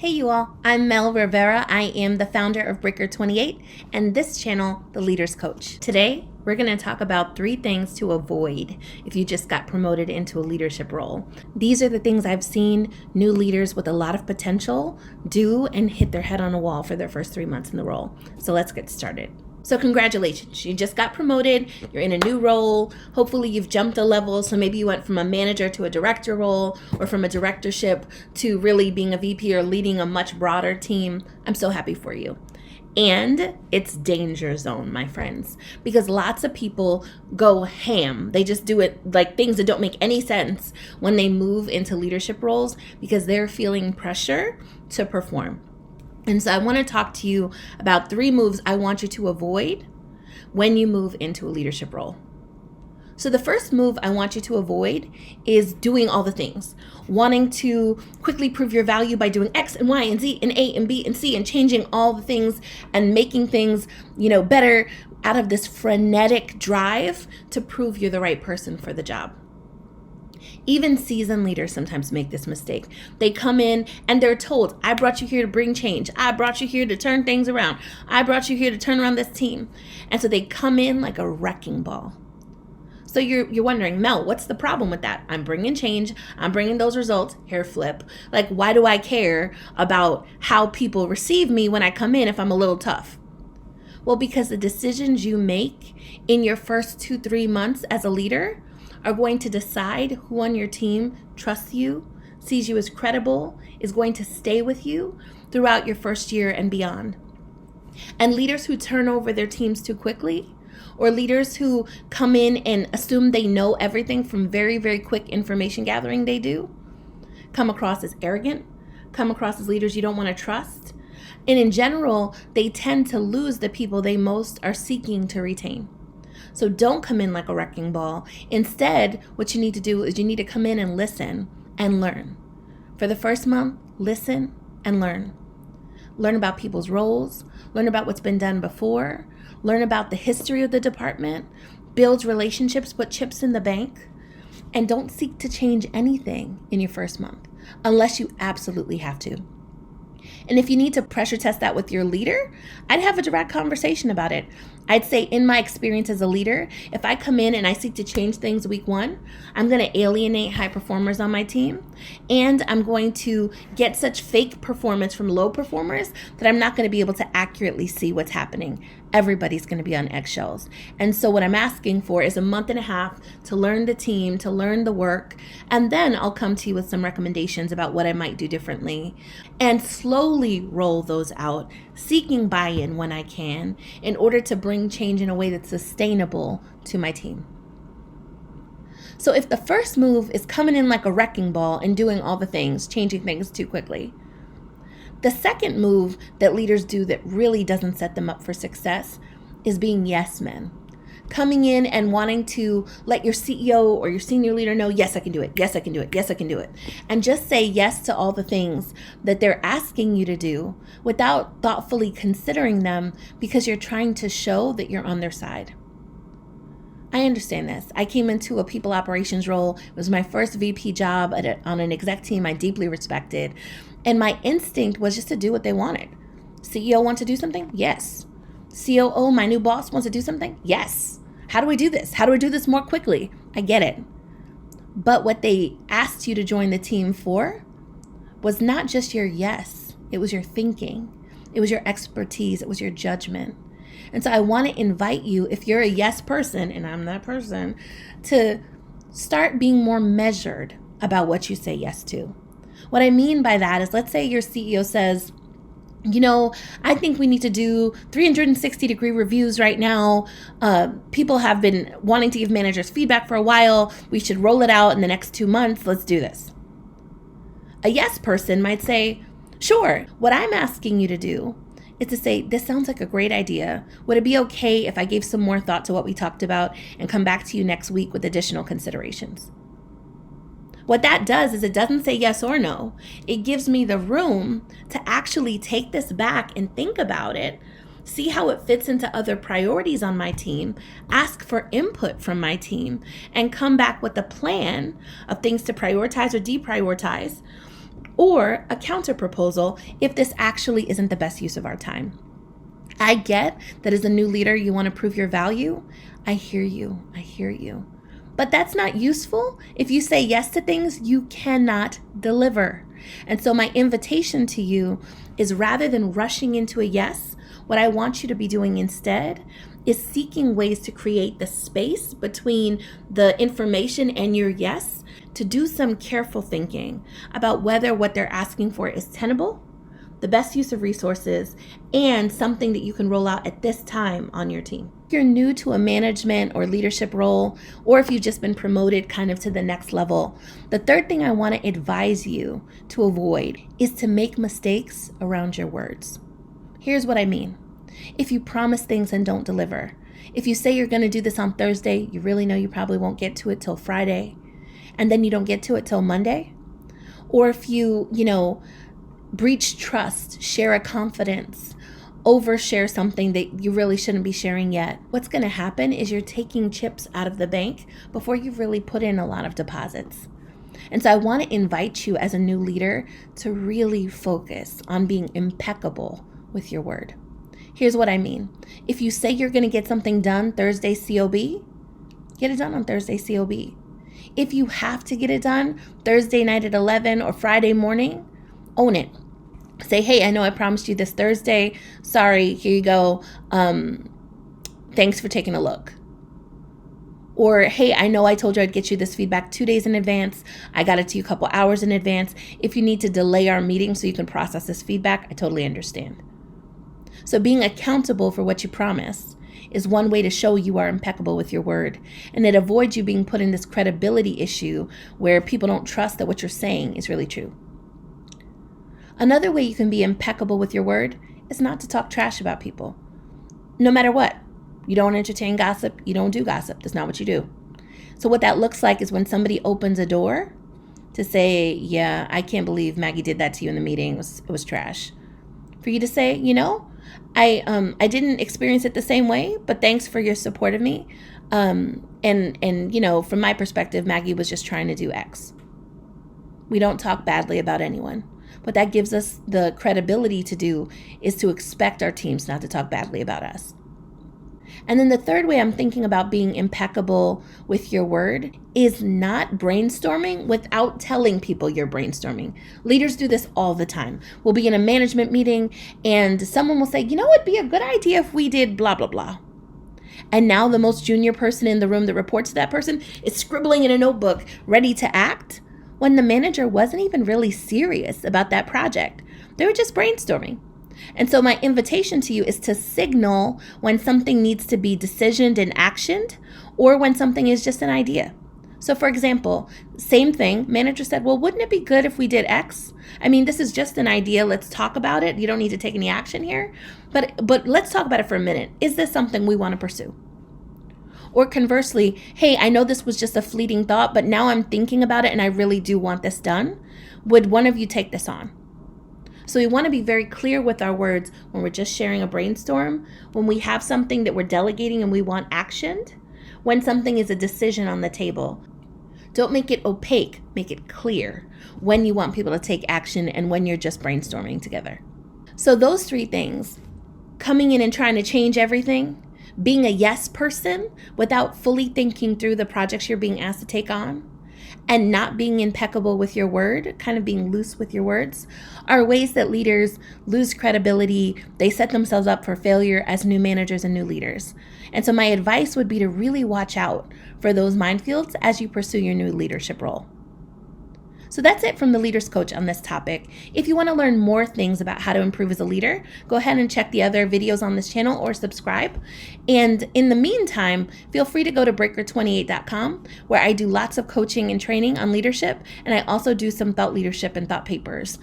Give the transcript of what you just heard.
Hey you all, I'm Mel Rivera. I am the founder of Breaker 28 and this channel, The Leaders Coach. Today, we're going to talk about 3 things to avoid if you just got promoted into a leadership role. These are the things I've seen new leaders with a lot of potential do and hit their head on a wall for their first 3 months in the role. So let's get started. So congratulations, you just got promoted, you're in a new role, hopefully you've jumped a level, so maybe you went from a manager to a director role, or from a directorship to really being a VP or leading a much broader team. I'm so happy for you. And it's danger zone, my friends, because lots of people go ham. They just do it like things that don't make any sense when they move into leadership roles because they're feeling pressure to perform. And so I want to talk to you about 3 moves I want you to avoid when you move into a leadership role. So the first move I want you to avoid is doing all the things, wanting to quickly prove your value by doing X and Y and Z and A and B and C and changing all the things and making things, better out of this frenetic drive to prove you're the right person for the job. Even seasoned leaders sometimes make this mistake. They come in and they're told, I brought you here to bring change. I brought you here to turn things around. I brought you here to turn around this team. And so they come in like a wrecking ball. So you're wondering, Mel, what's the problem with that? I'm bringing change. I'm bringing those results. Hair flip. Like, why do I care about how people receive me when I come in if I'm a little tough? Well, because the decisions you make in your first 2-3 months as a leader are going to decide who on your team trusts you, sees you as credible, is going to stay with you throughout your first year and beyond. And leaders who turn over their teams too quickly, or leaders who come in and assume they know everything from very, very quick information gathering they do, come across as arrogant, come across as leaders you don't want to trust. And in general, they tend to lose the people they most are seeking to retain. So don't come in like a wrecking ball. Instead, what you need to do is you need to come in and listen and learn. For the first month, listen and learn. Learn about people's roles, learn about what's been done before, learn about the history of the department, build relationships, put chips in the bank, and don't seek to change anything in your first month unless you absolutely have to. And if you need to pressure test that with your leader, I'd have a direct conversation about it. I'd say, in my experience as a leader, if I come in and I seek to change things week 1, I'm going to alienate high performers on my team. And I'm going to get such fake performance from low performers that I'm not going to be able to accurately see what's happening. Everybody's going to be on eggshells. And so what I'm asking for is a month and a half to learn the team, to learn the work, and then I'll come to you with some recommendations about what I might do differently and slowly roll those out, seeking buy-in when I can in order to bring change in a way that's sustainable to my team. So if the first move is coming in like a wrecking ball and doing all the things, changing things too quickly, the second move that leaders do that really doesn't set them up for success is being yes men. Coming in and wanting to let your CEO or your senior leader know, yes, I can do it. Yes, I can do it. Yes, I can do it. And just say yes to all the things that they're asking you to do without thoughtfully considering them because you're trying to show that you're on their side. I understand this. I came into a people operations role. It was my first VP job on an exec team I deeply respected. And my instinct was just to do what they wanted. CEO wants to do something? Yes. COO, my new boss, wants to do something? Yes. How do we do this? How do we do this more quickly? I get it. But what they asked you to join the team for was not just your yes. It was your thinking. It was your expertise. It was your judgment. And so I want to invite you, if you're a yes person, and I'm that person, to start being more measured about what you say yes to. What I mean by that is, let's say your CEO says, I think we need to do 360-degree reviews right now. People have been wanting to give managers feedback for a while. We should roll it out in the next 2 months. Let's do this. A yes person might say, sure, what I'm asking you to do is to say, this sounds like a great idea. Would it be okay if I gave some more thought to what we talked about and come back to you next week with additional considerations? What that does is it doesn't say yes or no. It gives me the room to actually take this back and think about it, see how it fits into other priorities on my team, ask for input from my team, and come back with a plan of things to prioritize or deprioritize or a counter proposal if this actually isn't the best use of our time. I get that as a new leader, you want to prove your value. I hear you. But that's not useful. If you say yes to things, you cannot deliver. And so my invitation to you is, rather than rushing into a yes, what I want you to be doing instead is seeking ways to create the space between the information and your yes, to do some careful thinking about whether what they're asking for is tenable, the best use of resources, and something that you can roll out at this time on your team. If you're new to a management or leadership role, or if you've just been promoted kind of to the next level, the third thing I want to advise you to avoid is to make mistakes around your words. Here's what I mean. If you promise things and don't deliver, if you say you're going to do this on Thursday, you really know you probably won't get to it till Friday, and then you don't get to it till Monday, or if you breach trust, share a confidence, overshare something that you really shouldn't be sharing yet, what's going to happen is you're taking chips out of the bank before you've really put in a lot of deposits. And so I want to invite you as a new leader to really focus on being impeccable with your word. Here's what I mean. If you say you're going to get something done Thursday COB, get it done on Thursday COB. If you have to get it done Thursday night at 11 or Friday morning, own it. Say, hey, I know I promised you this Thursday. Sorry, here you go. Thanks for taking a look. Or, hey, I know I told you I'd get you this feedback 2 days in advance. I got it to you a couple hours in advance. If you need to delay our meeting so you can process this feedback, I totally understand. So being accountable for what you promise is one way to show you are impeccable with your word. And it avoids you being put in this credibility issue where people don't trust that what you're saying is really true. Another way you can be impeccable with your word is not to talk trash about people. No matter what. You don't entertain gossip. You don't do gossip. That's not what you do. So what that looks like is when somebody opens a door to say, yeah, I can't believe Maggie did that to you in the meeting. It was trash. For you to say, I didn't experience it the same way, but thanks for your support of me. And from my perspective, Maggie was just trying to do X. We don't talk badly about anyone. What that gives us the credibility to do is to expect our teams not to talk badly about us. And then the third way I'm thinking about being impeccable with your word is not brainstorming without telling people you're brainstorming. Leaders do this all the time. We'll be in a management meeting and someone will say, it'd be a good idea if we did blah, blah, blah. And now the most junior person in the room that reports to that person is scribbling in a notebook, ready to act, when the manager wasn't even really serious about that project. They were just brainstorming. And so my invitation to you is to signal when something needs to be decisioned and actioned, or when something is just an idea. So for example, same thing, manager said, well, wouldn't it be good if we did X? I mean, this is just an idea. Let's talk about it. You don't need to take any action here, but let's talk about it for a minute. Is this something we want to pursue? Or conversely, hey, I know this was just a fleeting thought, but now I'm thinking about it and I really do want this done. Would one of you take this on? So we want to be very clear with our words when we're just sharing a brainstorm, when we have something that we're delegating and we want actioned, when something is a decision on the table. Don't make it opaque, make it clear when you want people to take action and when you're just brainstorming together. So those three things, coming in and trying to change everything, being a yes person without fully thinking through the projects you're being asked to take on, and not being impeccable with your word, kind of being loose with your words, are ways that leaders lose credibility. They set themselves up for failure as new managers and new leaders. And so my advice would be to really watch out for those minefields as you pursue your new leadership role. So that's it from the Leaders Coach on this topic. If you want to learn more things about how to improve as a leader, go ahead and check the other videos on this channel or subscribe. And in the meantime, feel free to go to breaker28.com, where I do lots of coaching and training on leadership, and I also do some thought leadership and thought papers.